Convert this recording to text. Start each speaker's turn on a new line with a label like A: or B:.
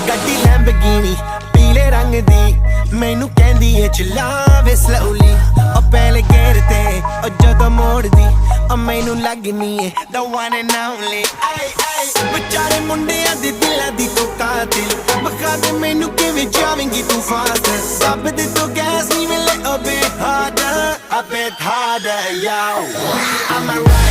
A: ਗੱਡੀ ਲੈਂਬਗੀਨੀ ਪੀਲੇ ਰੰਗ ਦੀ ਮੈਨੂੰ ਕਹਿੰਦੀ ਏ ਚਲਾਵੇ ਸਲੋਲੀ ਉਹ ਪਹਿਲੇ ਗੇਰ ਤੇ ਉਹ ਜਦੋਂ ਮੋੜਦੀ ਉਹ ਮੈਨੂੰ ਲੱਗਨੀ ਏ the one and only ਵਿਚਾਰੇ ਮੁੰਡਿਆਂ ਦੇ ਦਿਲਾਂ ਦੀ ਤੂੰ ਕਾਤਿਲ ਬਖਾ ਦੇ ਮੈਨੂੰ ਕਿਵੇਂ ਜਾਵੇਂਗੀ ਤੂੰ ਫਾਸਟ ਸਭ ਦੇ ਤੋਂ ਗੈਸ ਨਹੀਂ ਮਿਲੇ a bit harder yo I'm a